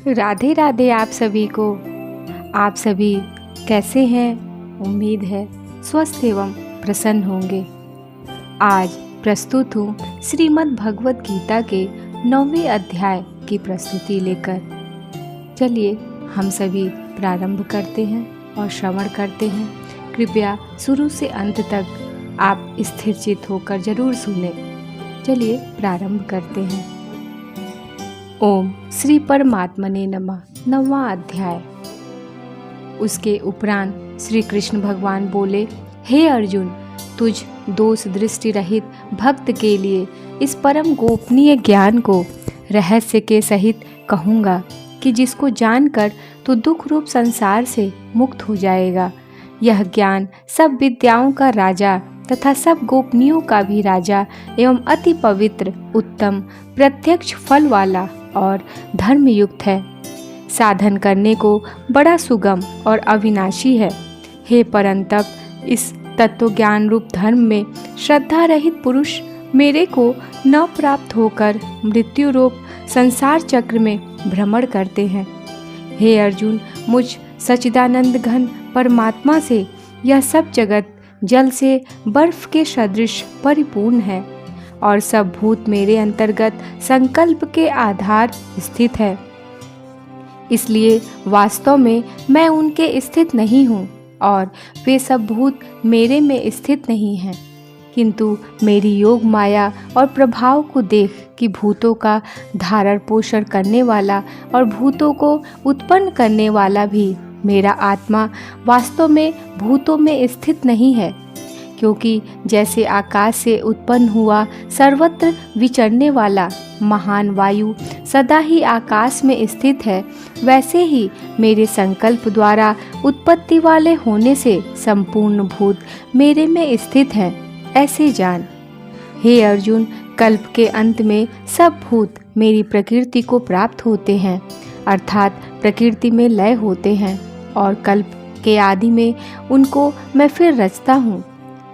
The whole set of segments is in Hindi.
राधे राधे आप सभी को। आप सभी कैसे हैं? उम्मीद है स्वस्थ एवं प्रसन्न होंगे। आज प्रस्तुत हूँ श्रीमद् भगवत गीता के 9वें अध्याय की प्रस्तुति लेकर। चलिए हम सभी प्रारंभ करते हैं और श्रवण करते हैं। कृपया शुरू से अंत तक आप स्थिरचित होकर जरूर सुने। चलिए प्रारंभ करते हैं। ओम श्री परमात्मने नमः। 9वां अध्याय। उसके उपरांत श्री कृष्ण भगवान बोले, हे अर्जुन, तुझ दोष दृष्टि रहित भक्त के लिए इस परम गोपनीय ज्ञान को रहस्य के सहित कहूँगा कि जिसको जानकर तू दुख रूप संसार से मुक्त हो जाएगा। यह ज्ञान सब विद्याओं का राजा तथा सब गोपनीयों का भी राजा एवं अति पवित्र, उत्तम, प्रत्यक्ष फल वाला और धर्मयुक्त है। साधन करने को बड़ा सुगम और अविनाशी है। हे परंतप, इस तत्व ज्ञान रूप धर्म में श्रद्धा रहित पुरुष मेरे को न प्राप्त होकर मृत्यु रूप संसार चक्र में भ्रमण करते हैं। हे अर्जुन, मुझ सच्चिदानंद घन परमात्मा से यह सब जगत जल से बर्फ के सदृश परिपूर्ण है और सब भूत मेरे अंतर्गत संकल्प के आधार स्थित है। इसलिए वास्तव में मैं उनके स्थित नहीं हूँ और वे सब भूत मेरे में स्थित नहीं हैं, किंतु मेरी योग माया और प्रभाव को देख कि भूतों का धारण पोषण करने वाला और भूतों को उत्पन्न करने वाला भी मेरा आत्मा वास्तव में भूतों में स्थित नहीं है। क्योंकि जैसे आकाश से उत्पन्न हुआ सर्वत्र विचरने वाला महान वायु सदा ही आकाश में स्थित है, वैसे ही मेरे संकल्प द्वारा उत्पत्ति वाले होने से संपूर्ण भूत मेरे में स्थित हैं, ऐसे जान। हे अर्जुन, कल्प के अंत में सब भूत मेरी प्रकृति को प्राप्त होते हैं, अर्थात प्रकृति में लय होते हैं, और कल्प के आदि में उनको मैं फिर रचता हूँ।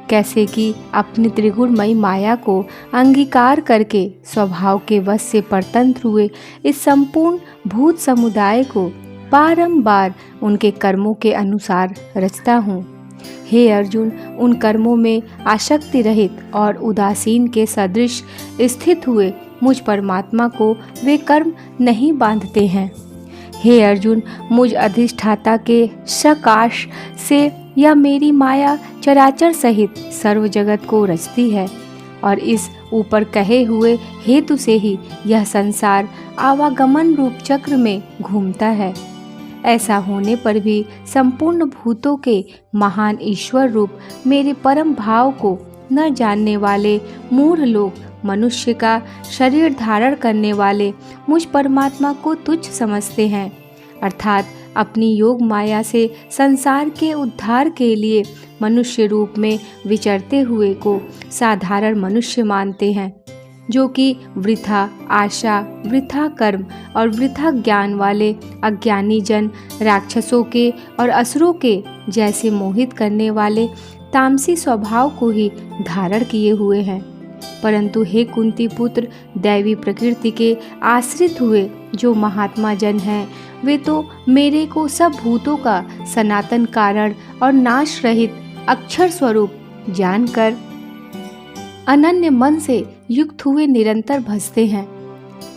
कैसे कि अपनी त्रिगुणमयी माया को अंगीकार करके स्वभाव के वश से परतंत्र हुए इस संपूर्ण भूत समुदाय को बारंबार उनके कर्मों के अनुसार रचता हूँ। हे अर्जुन, उन कर्मों में आसक्ति रहित और उदासीन के सदृश स्थित हुए मुझ परमात्मा को वे कर्म नहीं बांधते हैं। हे अर्जुन, मुझ अधिष्ठाता के सकाश से यह मेरी माया चराचर सहित सर्व जगत को रचती है और इस ऊपर कहे हुए हेतु से ही यह संसार आवागमन रूप चक्र में घूमता है। ऐसा होने पर भी संपूर्ण भूतों के महान ईश्वर रूप मेरे परम भाव को न जानने वाले मूढ़ लोग मनुष्य का शरीर धारण करने वाले मुझ परमात्मा को तुच्छ समझते हैं, अर्थात अपनी योग माया से संसार के उद्धार के लिए मनुष्य रूप में विचरते हुए को साधारण मनुष्य मानते हैं, जो कि वृथा आशा, वृथा कर्म और वृथा ज्ञान वाले अज्ञानी जन राक्षसों के और असुरों के जैसे मोहित करने वाले तामसी स्वभाव को ही धारण किए हुए हैं। परंतु हे कुंती पुत्र, दैवी प्रकृति के आश्रित हुए जो महात्मा जन हैं, वे तो मेरे को सब भूतों का सनातन कारण और नाश रहित अक्षर स्वरूप जानकर अनन्य मन से युक्त हुए निरंतर भजते हैं।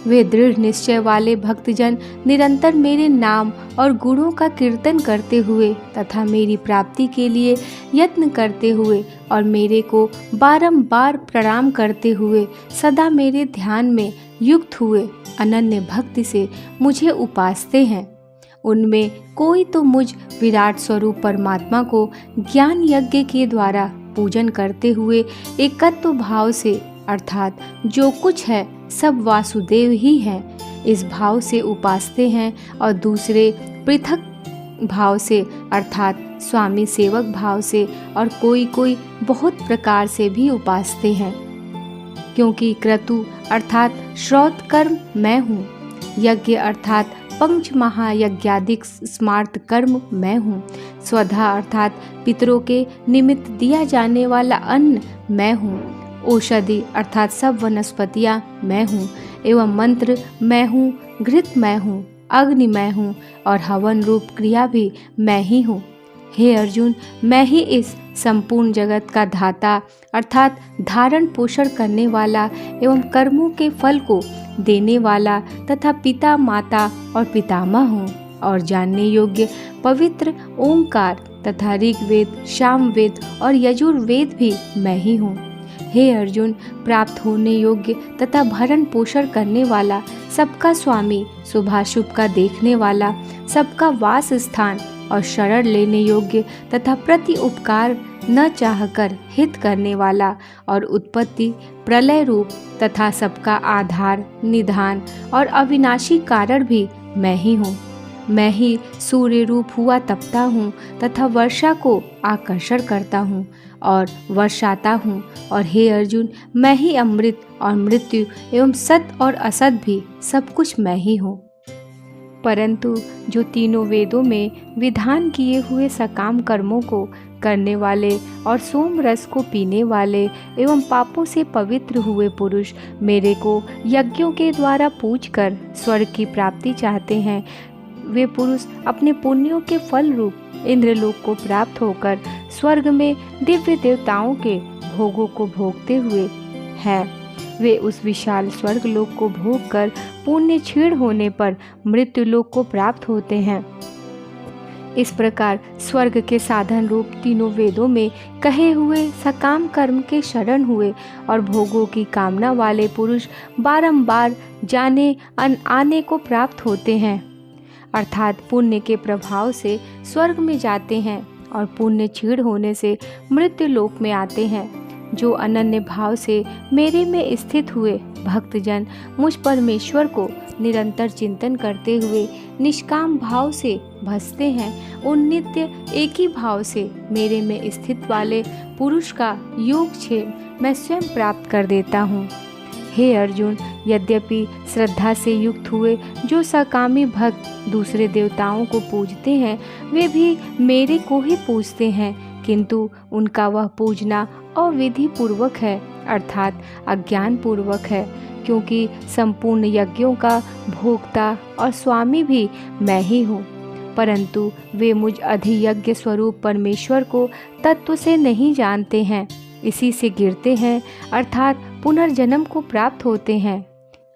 वे दृढ़ निश्चय वाले भक्तजन निरंतर मेरे नाम और गुणों का कीर्तन करते हुए तथा मेरी प्राप्ति के लिए यत्न करते हुए और मेरे को बारंबार प्रणाम करते हुए सदा मेरे ध्यान में युक्त हुए अनन्य भक्ति से मुझे उपासते हैं। उनमें कोई तो मुझ विराट स्वरूप परमात्मा को ज्ञान यज्ञ के द्वारा पूजन करते हुए एकत्व भाव से, अर्थात जो कुछ है सब वासुदेव ही है, इस भाव से उपासते हैं, और दूसरे पृथक भाव से अर्थात स्वामी सेवक भाव से और कोई कोई बहुत प्रकार से भी उपासते हैं। क्योंकि क्रतु अर्थात श्रौत कर्म मैं हूँ, यज्ञ अर्थात पंच महायज्ञादिक स्मार्त कर्म मैं हूँ, स्वधा अर्थात पितरों के निमित्त दिया जाने वाला अन्न मैं हूँ, औषधि अर्थात सब वनस्पतियाँ मैं हूँ, एवं मंत्र मैं हूँ, घृत मैं हूँ, अग्नि मैं हूँ और हवन रूप क्रिया भी मैं ही हूँ। हे अर्जुन, मैं ही इस संपूर्ण जगत का धाता अर्थात धारण पोषण करने वाला एवं कर्मों के फल को देने वाला तथा पिता, माता और पितामह हूँ। और जानने योग्य पवित्र ओंकार तथा ऋग्वेद, सामवेद और यजुर्वेद भी मैं ही हूँ। हे अर्जुन, प्राप्त होने योग्य तथा भरण पोषण करने वाला, सबका स्वामी, शुभाशुभ का देखने वाला, सबका वास स्थान और शरण लेने योग्य तथा प्रति उपकार न चाहकर हित करने वाला और उत्पत्ति प्रलय रूप तथा सबका आधार, निधान और अविनाशी कारण भी मैं ही हूँ। मैं ही सूर्य रूप हुआ तपता हूँ तथा वर्षा को आकर्षण करता हूँ और वर्षाता हूँ। और हे अर्जुन, मैं ही अमृत और मृत्यु एवं सत और असत भी सब कुछ मैं ही हूँ। परंतु जो तीनों वेदों में विधान किए हुए सकाम कर्मों को करने वाले और सोम रस को पीने वाले एवं पापों से पवित्र हुए पुरुष मेरे को यज्ञों के द्वारा पूजकर स्वर्ग की प्राप्ति चाहते हैं, वे पुरुष अपने पुण्यों के फल रूप इंद्रलोक को प्राप्त होकर स्वर्ग में दिव्य देवताओं के भोगों को भोगते हुए हैं। वे उस विशाल स्वर्ग लोक को भोग कर पुण्य क्षीण होने पर मृत्यु लोक को प्राप्त होते हैं। इस प्रकार स्वर्ग के साधन रूप तीनों वेदों में कहे हुए सकाम कर्म के शरण हुए और भोगों की कामना वाले पुरुष बारंबार जाने आने को प्राप्त होते हैं, अर्थात पुण्य के प्रभाव से स्वर्ग में जाते हैं और पुण्य क्षीण होने से मृत्यु लोक में आते हैं। जो अनन्य भाव से मेरे में स्थित हुए भक्तजन मुझ परमेश्वर को निरंतर चिंतन करते हुए निष्काम भाव से भजते हैं, उन नित्य एक ही भाव से मेरे में स्थित वाले पुरुष का योगक्षेम मैं स्वयं प्राप्त कर देता हूँ। हे अर्जुन, यद्यपि श्रद्धा से युक्त हुए जो सकामी भक्त दूसरे देवताओं को पूजते हैं, वे भी मेरे को ही पूजते हैं, किंतु उनका वह पूजना अविधि पूर्वक है अर्थात अज्ञान पूर्वक है, क्योंकि संपूर्ण यज्ञों का भोक्ता और स्वामी भी मैं ही हूँ। परंतु वे मुझ अधियज्ञ स्वरूप परमेश्वर को तत्व से नहीं जानते हैं, इसी से गिरते हैं अर्थात पुनर्जन्म को प्राप्त होते हैं।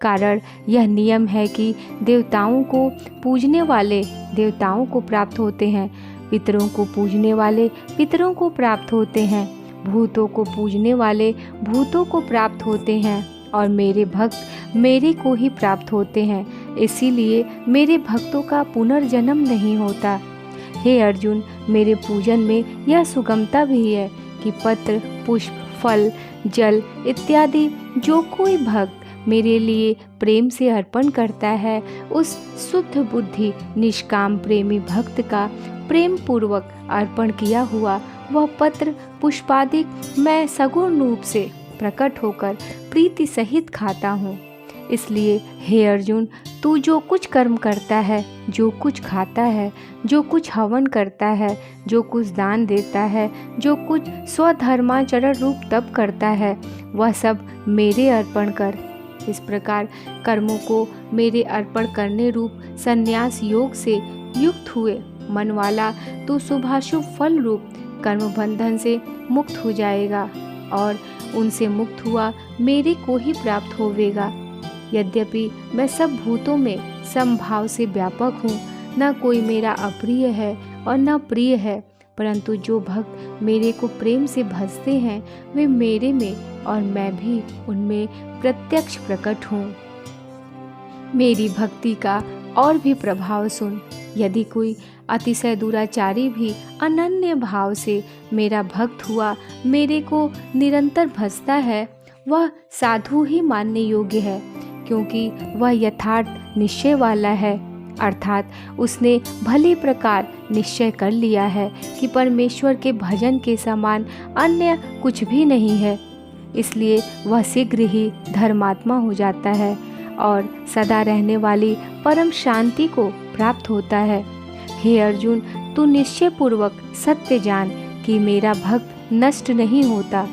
कारण यह नियम है कि देवताओं को पूजने वाले देवताओं को प्राप्त होते हैं, पितरों को पूजने वाले पितरों को प्राप्त होते हैं, भूतों को पूजने वाले भूतों को प्राप्त होते हैं और मेरे भक्त मेरे को ही प्राप्त होते हैं। इसीलिए मेरे भक्तों का पुनर्जन्म नहीं होता। हे अर्जुन, मेरे पूजन में यह सुगमता भी है कि पत्र, पुष्प, फल, जल इत्यादि जो कोई भक्त मेरे लिए प्रेम से अर्पण करता है, उस शुद्ध बुद्धि निष्काम प्रेमी भक्त का प्रेम पूर्वक अर्पण किया हुआ वह पत्र पुष्पादिक मैं सगुण रूप से प्रकट होकर प्रीति सहित खाता हूँ। इसलिए हे अर्जुन, तू जो कुछ कर्म करता है, जो कुछ खाता है, जो कुछ हवन करता है, जो कुछ दान देता है, जो कुछ स्वधर्माचरण रूप तप करता है, वह सब मेरे अर्पण कर। इस प्रकार कर्मों को मेरे अर्पण करने रूप संन्यास योग से युक्त हुए मन वाला तू शुभाशुभ फल रूप कर्म बंधन से मुक्त हो जाएगा और उनसे मुक्त हुआ मेरे को ही प्राप्त होवेगा। यद्यपि मैं सब भूतों में समभाव से व्यापक हूँ, न कोई मेरा अप्रिय है और न प्रिय है, परंतु जो भक्त मेरे को प्रेम से भजते हैं वे मेरे में और मैं भी उनमें प्रत्यक्ष प्रकट हूँ। मेरी भक्ति का और भी प्रभाव सुन। यदि कोई अतिशय दुराचारी भी अनन्य भाव से मेरा भक्त हुआ मेरे को निरंतर भजता है, वह साधु ही मानने योग्य है, क्योंकि वह यथार्थ निश्चय वाला है, अर्थात उसने भली प्रकार निश्चय कर लिया है कि परमेश्वर के भजन के समान अन्य कुछ भी नहीं है। इसलिए वह शीघ्र ही धर्मात्मा हो जाता है और सदा रहने वाली परम शांति को प्राप्त होता है। हे अर्जुन, तू निश्चय पूर्वक सत्य जान कि मेरा भक्त नष्ट नहीं होता,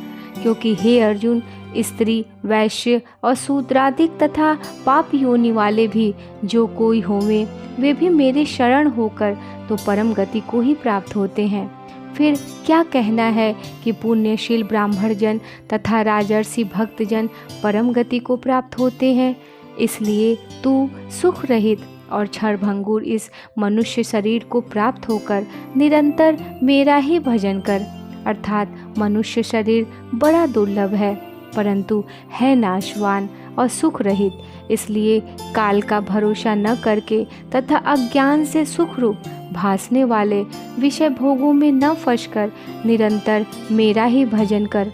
क्योंकि हे अर्जुन, स्त्री, वैश्य और शूद्रादिक तथा पाप योनि वाले भी जो कोई होवे, वे भी मेरे शरण होकर तो परम गति को ही प्राप्त होते हैं। फिर क्या कहना है कि पुण्यशील ब्राह्मण जन तथा राजर्षि भक्तजन परम गति को प्राप्त होते हैं। इसलिए तू सुख रहित और क्षणभंगुर इस मनुष्य शरीर को प्राप्त होकर निरंतर मेरा ही भजन कर। अर्थात मनुष्य शरीर बड़ा दुर्लभ है, परंतु है नाशवान और सुख रहित। इसलिए काल का भरोसा न करके तथा अज्ञान से सुख रूप भासने वाले विषय भोगों में न फंसकर निरंतर मेरा ही भजन कर।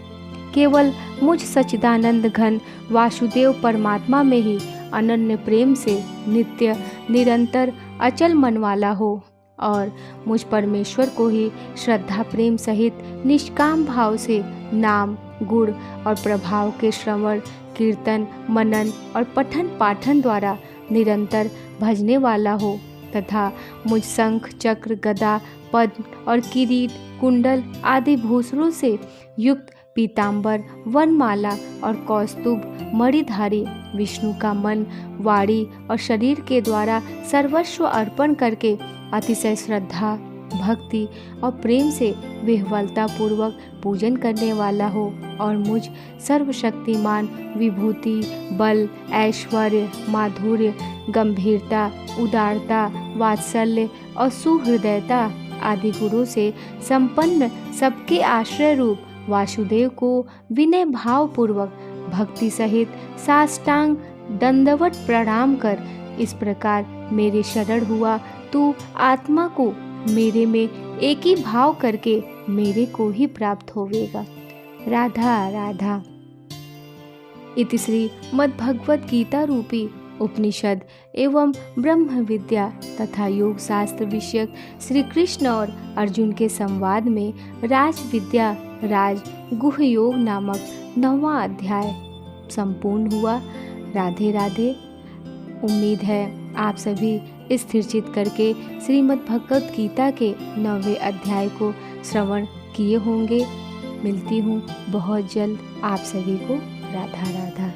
केवल मुझ सच्चिदानंद घन वासुदेव परमात्मा में ही अनन्य प्रेम से नित्य निरंतर अचल मन वाला हो और मुझ परमेश्वर को ही श्रद्धा प्रेम सहित निष्काम भाव से नाम, गुण और प्रभाव के श्रवण, कीर्तन, मनन और पठन पाठन द्वारा निरंतर भजने वाला हो तथा मुझ शंख, चक्र, गदा, पद्म और किरीट, कुंडल आदि भूषणों से युक्त पीतांबर, वनमाला और कौस्तुभ मणिधारी विष्णु का मन, वाणी और शरीर के द्वारा सर्वस्व अर्पण करके अतिशय श्रद्धा, भक्ति और प्रेम से विह्वलता पूर्वक पूजन करने वाला हो और मुझ सर्वशक्तिमान, विभूति, बल, ऐश्वर्य, माधुर्य, गंभीरता, उदारता, वात्सल्य और सुहृदयता आदि गुणों से संपन्न सबके आश्रय रूप वासुदेव को विनय भाव पूर्वक भक्ति सहित साष्टांग दंडवत प्रणाम कर इस प्रकार मेरे शरण हुआ, तू आत्मा को मेरे में एक ही भाव करके मेरे को ही प्राप्त होवेगा। राधा राधा। इति श्री मद्भगवत गीता रूपी उपनिषद एवं ब्रह्म विद्या तथा योग शास्त्र विषयक श्री कृष्ण और अर्जुन के संवाद में राज विद्या राज गुह योग नामक 9वां अध्याय संपूर्ण हुआ। राधे राधे। उम्मीद है आप सभी स्थिरचित करके श्रीमद् भगवत गीता के 9वें अध्याय को श्रवण किए होंगे। मिलती हूँ बहुत जल्द आप सभी को। राधा राधा।